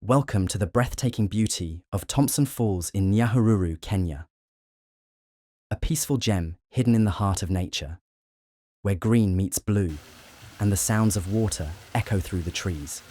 Welcome to the breathtaking beauty of Thompson Falls in Nyahururu, Kenya. A peaceful gem hidden in the heart of nature, where green meets blue and the sounds of water echo through the trees.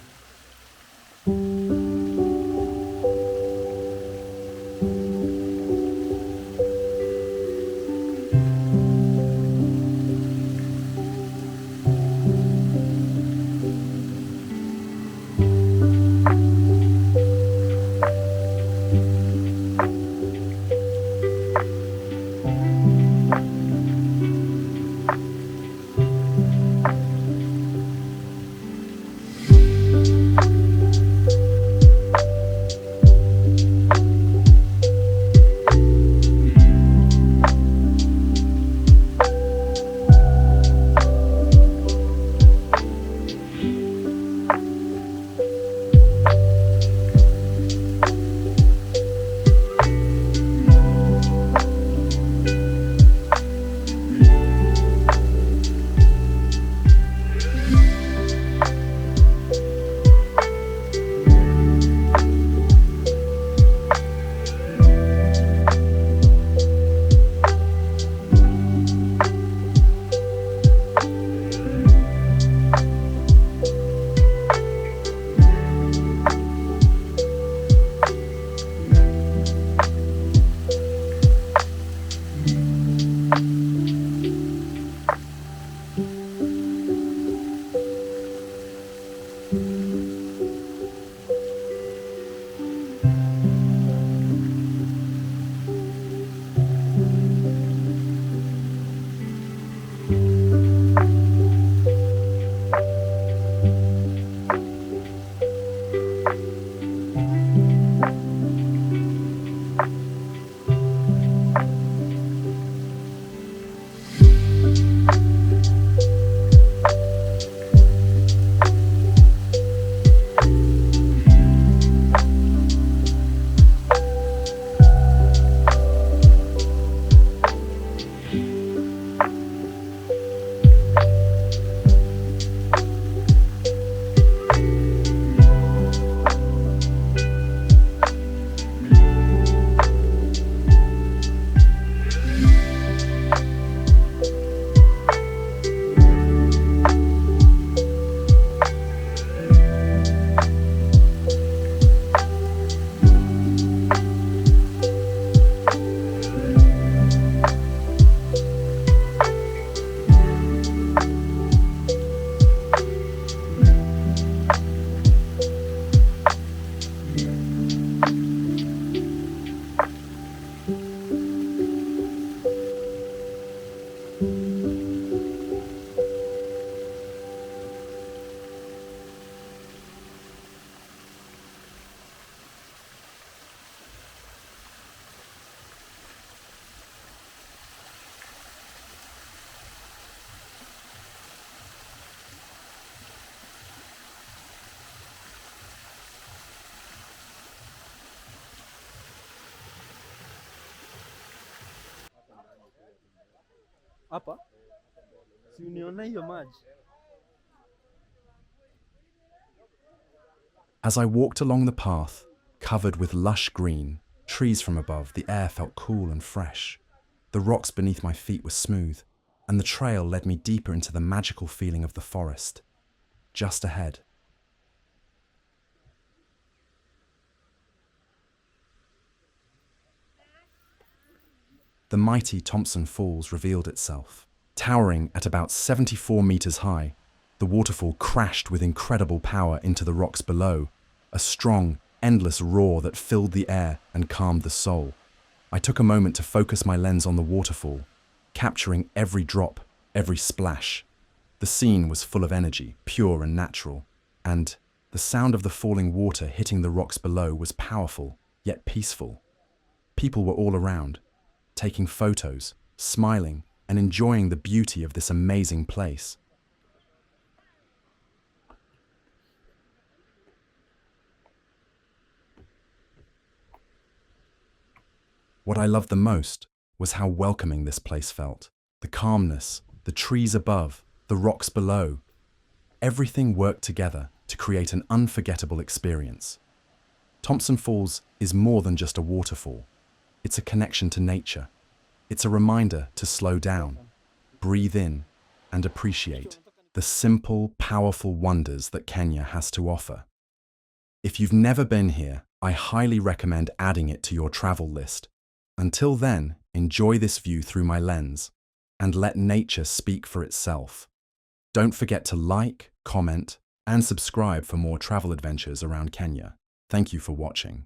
Hapa si uniona hiyo maji. As I walked along the path, covered with lush green, trees from above, the air felt cool and fresh. The rocks beneath my feet were smooth, and the trail led me deeper into the magical feeling of the forest. Just ahead, the mighty Thompson Falls revealed itself. Towering at about 74 meters high, the waterfall crashed with incredible power into the rocks below, a strong, endless roar that filled the air and calmed the soul. I took a moment to focus my lens on the waterfall, capturing every drop, every splash. The scene was full of energy, pure and natural, and the sound of the falling water hitting the rocks below was powerful, yet peaceful. People were all around, taking photos, smiling, and enjoying the beauty of this amazing place. What I loved the most was how welcoming this place felt. The calmness, the trees above, the rocks below. Everything worked together to create an unforgettable experience. Thompson Falls is more than just a waterfall. It's a connection to nature. It's a reminder to slow down, breathe in, and appreciate the simple, powerful wonders that Kenya has to offer. If you've never been here, I highly recommend adding it to your travel list. Until then, enjoy this view through my lens and let nature speak for itself. Don't forget to like, comment, and subscribe for more travel adventures around Kenya. Thank you for watching.